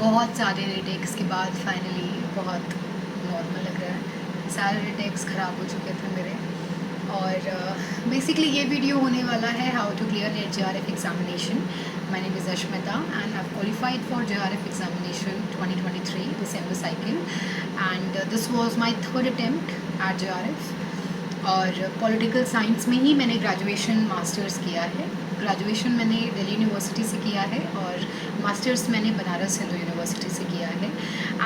बहुत सारे रीटेक्स के बाद फाइनली बहुत नॉर्मल लग रहा है। सारे रीटेक्स ख़राब हो चुके थे मेरे। और बेसिकली ये वीडियो होने वाला है how to clear NET JRF examination. My name is Ashmita and I qualified for JRF examination 2023 December cycle and this was my third attempt at JRF। और पॉलिटिकल साइंस में ही मैंने ग्रेजुएशन मास्टर्स किया है। ग्रेजुएशन मैंने दिल्ली यूनिवर्सिटी से किया है और मास्टर्स मैंने बनारस हिंदू यूनिवर्सिटी से किया है।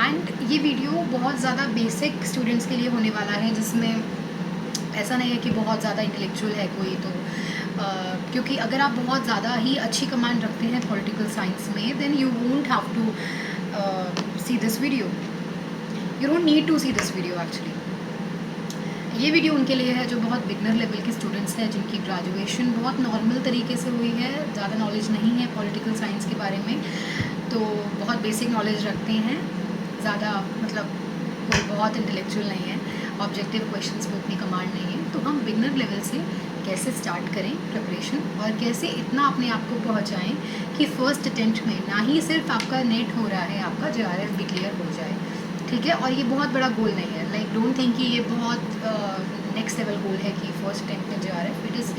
एंड ये वीडियो बहुत ज़्यादा बेसिक स्टूडेंट्स के लिए होने वाला है, जिसमें ऐसा नहीं है कि बहुत ज़्यादा इंटेलेक्चुअल है कोई तो क्योंकि अगर आप बहुत ज़्यादा ही अच्छी कमांड रखते हैं पॉलिटिकल साइंस में then you won't have to see this video, you don't need to see this video actually. ये वीडियो उनके लिए है जो बहुत बिगनर लेवल के स्टूडेंट्स हैं, जिनकी ग्रेजुएशन बहुत नॉर्मल तरीके से हुई है, ज़्यादा नॉलेज नहीं है पॉलिटिकल साइंस के बारे में, तो बहुत बेसिक नॉलेज रखते हैं, ज़्यादा मतलब कोई बहुत इंटेलेक्चुअल नहीं है, ऑब्जेक्टिव क्वेश्चंस में उतनी कमांड नहीं है। तो हम बिगनर लेवल से कैसे स्टार्ट करें प्रिपरेशन और कैसे इतना अपने आप को पहुँचाएँ कि फ़र्स्ट अटेम्प्ट में ना ही सिर्फ आपका नेट हो रहा है, आपका JRF भी क्लियर हो जाए, ठीक है। और ये बहुत बड़ा गोल नहीं है, लाइक डोंट थिंक कि ये बहुत नेक्स्ट लेवल गोल है कि फर्स्ट अटेम्प्ट में JRF। इट इज़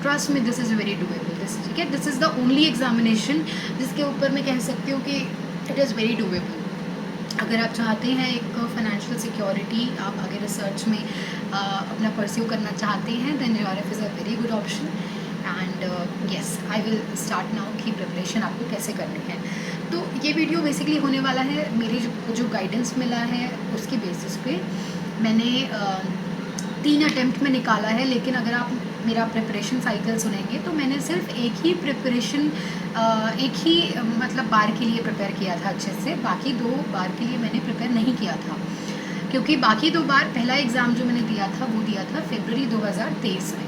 ट्रस्ट में this is very doable, this ठीक है। This is the only examination जिसके ऊपर मैं कह सकती हूँ कि इट इज़ वेरी डूएबल। अगर आप चाहते हैं एक फाइनेंशियल सिक्योरिटी, आप आगे रिसर्च में अपना परस्यू करना चाहते हैं, then JRF is a very good option. And yes, I will start now कि प्रिपरेशन आपको कैसे करनी है। तो ये वीडियो बेसिकली होने वाला है मेरी जो गाइडेंस मिला है उसके बेसिस पे मैंने 3 अटेम्प्ट में निकाला है। लेकिन अगर आप मेरा प्रिपरेशन साइकिल सुनेंगे तो मैंने सिर्फ एक ही प्रिपरेशन एक ही मतलब बार के लिए प्रिपेयर किया था अच्छे से, बाकी 2 बार के लिए मैंने प्रिपेयर नहीं किया था, क्योंकि बाकी 2 बार पहला एग्ज़ाम जो मैंने दिया था वो दिया था फरवरी 2023 में,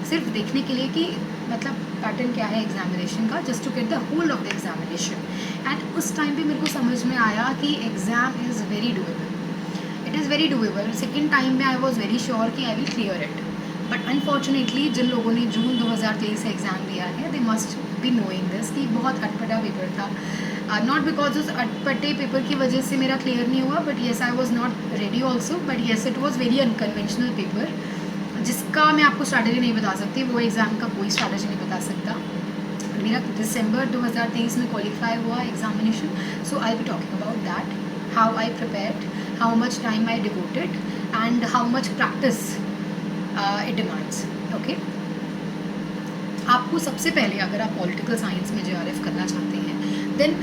सिर्फ देखने के लिए कि मतलब पैटर्न क्या है एग्जामिनेशन का, just to get the whole of the examination. And उस टाइम पे मेरे को समझ में आया कि exam is very doable, it is very doable. Second time में आई वॉज वेरी श्योर कि I will clear it, but unfortunately जिन लोगों ने जून 2023 से एग्ज़ाम दिया है they must be knowing this कि बहुत अटपटा पेपर था। नॉट बिकॉज उस अटपटे पेपर की वजह से मेरा क्लियर नहीं हुआ, but yes I was not ready also, but yes it was very unconventional paper जिसका मैं आपको स्ट्रैटेजी नहीं बता सकती, वो एग्ज़ाम का कोई स्ट्रैटेजी नहीं बता सकता। मेरा दिसंबर 2023 में क्वालिफाई हुआ examination, so I be talking about that, how I prepared, how much time I devoted and how much practice it demands. Okay, आपको सबसे पहले अगर आप पॉलिटिकल साइंस में JRF करना चाहते हैं देन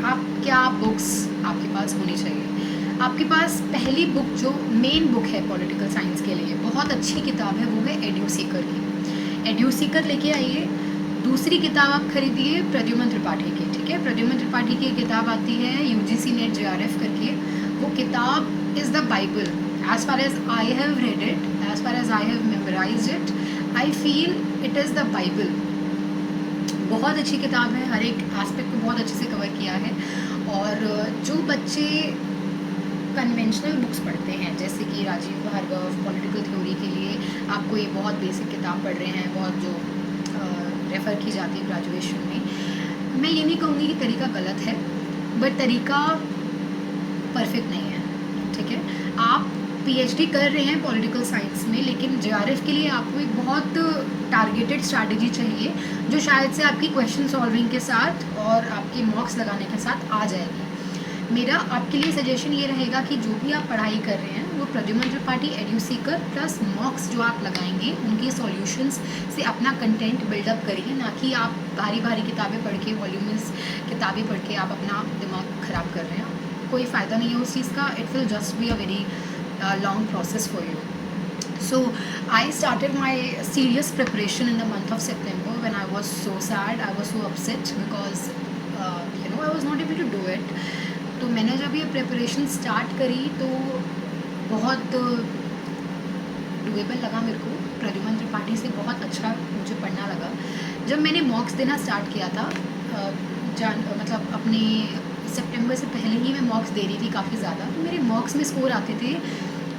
आप क्या बुक्स आपके पास होनी चाहिए। आपके पास पहली बुक जो मेन बुक है पॉलिटिकल साइंस के लिए, बहुत अच्छी किताब है, वो है एड्यूसीकर की। एड्यूसीकर लेके आइए। दूसरी किताब आप खरीदिए प्रद्युमन त्रिपाठी की, ठीक है। प्रद्युमन त्रिपाठी की किताब आती है UGC नेट JRF करके। वो किताब is the Bible as far as I have read it, as far as I have memorise it, I feel it is the Bible. बहुत अच्छी किताब है, हर एक एस्पेक्ट को बहुत अच्छे से कवर किया है। और जो बच्चे कन्वेंशनल बुक्स पढ़ते हैं जैसे कि राजीव भार्गव पॉलिटिकल थ्योरी के लिए आपको ये बहुत बेसिक किताब पढ़ रहे हैं, बहुत जो रेफ़र की जाती है ग्रेजुएशन में, मैं ये नहीं कहूँगी कि तरीका गलत है, बट तरीका परफेक्ट नहीं है, ठीक है। आप PhD कर रहे हैं पॉलिटिकल साइंस में, लेकिन JRF के लिए आपको एक बहुत टारगेटेड स्ट्रैटेजी चाहिए जो शायद से आपकी क्वेश्चन सॉल्विंग के साथ और आपके मॉक्स लगाने के साथ आ जाएगी। मेरा आपके लिए सजेशन ये रहेगा कि जो भी आप पढ़ाई कर रहे हैं वो प्रद्युमन त्रिपाठी एड्यूसीकर प्लस मॉक्स जो आप लगाएंगे उनके सॉल्यूशंस से अपना कंटेंट बिल्डअप करिए, ना कि आप भारी भारी किताबें पढ़ के वॉल्यूम्स किताबें पढ़ के आप अपना दिमाग ख़राब कर रहे हैं। कोई फ़ायदा नहीं है उस चीज़ का, it will just be a very long process for you. So I started my serious preparation in the month of September when I was so sad, I was so upset because I was not able to do it. तो मैंने जब ये preparation start करी तो बहुत doable लगा मेरे को, प्रद्युमन त्रिपाठी से बहुत अच्छा मुझे पढ़ना लगा। जब मैंने मॉक्स देना स्टार्ट किया था मतलब अपने सितंबर से पहले ही मैं मॉक्स दे रही थी काफ़ी ज़्यादा, तो मेरे मॉक्स में स्कोर आते थे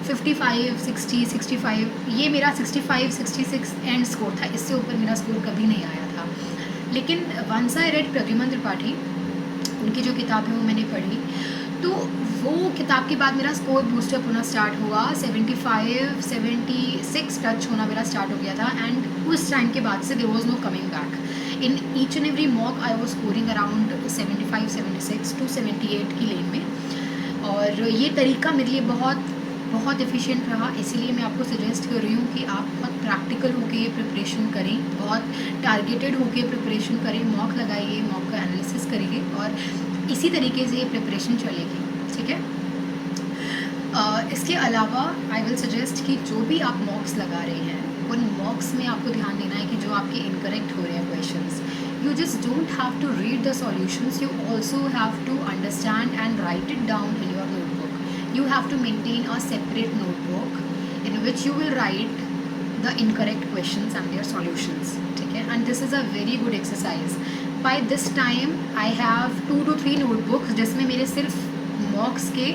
55, 60, 65, ये मेरा 65, 66 एंड स्कोर था, इससे ऊपर मेरा स्कोर कभी नहीं आया था। लेकिन once I read Pradyuman Tripathi उनकी जो किताब है वो मैंने पढ़ी, तो वो किताब के बाद मेरा स्कोर बूस्टअप होना स्टार्ट हुआ। 75 76 टच होना मेरा स्टार्ट हो गया था, एंड उस टाइम के बाद से there was no coming back. In each and every mock I was scoring around 75 76 to 78 की लेन में, और ये तरीका मेरे लिए बहुत बहुत एफिशिएंट रहा। इसीलिए मैं आपको सजेस्ट कर रही हूँ कि आप बहुत प्रैक्टिकल होकर ये प्रिपरेशन करें, बहुत टारगेटेड होकर प्रिपरेशन करें, मॉक लगाइए, मॉक का एनालिसिस करिए, और इसी तरीके से ये प्रिपरेशन चलेगी, ठीक है। इसके अलावा आई विल सजेस्ट कि जो भी आप मॉक्स लगा रहे हैं, उन मॉक्स में आपको ध्यान देना है कि जो आपके इनकरेक्ट हो रहे हैं questions, you just don't have to read the solutions, you also have to understand and write it down in your notebook. You have to maintain a separate notebook in which you will write the incorrect questions and their solutions, ठीक है। And this is a very good exercise. By this time I have 2 to 3 notebooks जिसमें मेरे सिर्फ मॉक्स के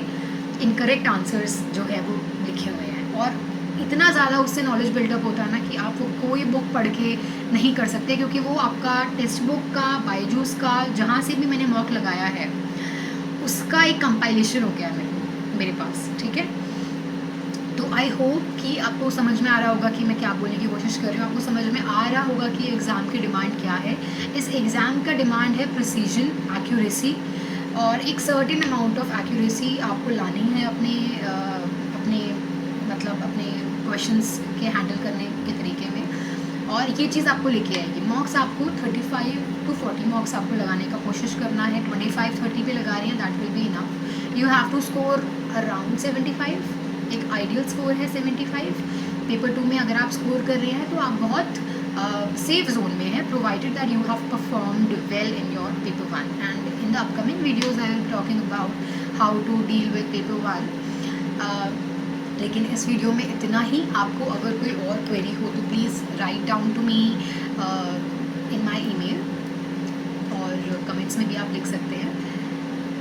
incorrect answers जो है वो लिखे हुए हैं, और इतना ज़्यादा उससे नॉलेज बिल्डअप होता है ना कि आप वो कोई बुक पढ़ के नहीं कर सकते, क्योंकि वो आपका टेक्स्ट बुक का, बायजूस का, जहाँ से भी मैंने मॉक लगाया है उसका एक कंपाइलेशन हो गया मेरे पास, ठीक है। तो आई होप कि आपको समझ में आ रहा होगा कि मैं क्या बोलने की कोशिश कर रही हूँ, आपको समझ में आ रहा होगा कि एग्ज़ाम की डिमांड क्या है। इस एग्ज़ाम का डिमांड है प्रिसीजन, एक्यूरेसी, और एक सर्टेन अमाउंट ऑफ एक्यूरेसी आपको लानी है अपने क्वेश्चंस के हैंडल करने के तरीके में, और ये चीज़ आपको लेके आएगी। मॉक्स आपको 35 to 40 मॉक्स आपको लगाने का कोशिश करना है। 25-30 पे लगा रही हैं, that will be enough. You have to score around 75, एक आइडियल स्कोर है 75। पेपर 2 में अगर आप स्कोर कर रहे हैं तो आप बहुत सेफ जोन में है, provided that you have performed well in your paper 1। And in the upcoming videos I will talking about how to deal with paper 1। लेकिन इस वीडियो में इतना ही। आपको अगर कोई और क्वेरी हो तो please write down to me in my email, और कमेंट्स में भी आप लिख सकते हैं।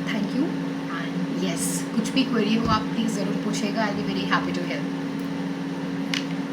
थैंक यू, एंड येस, कुछ भी क्वेरी हो आप प्लीज़ ज़रूर पूछेगा, I be very happy to help.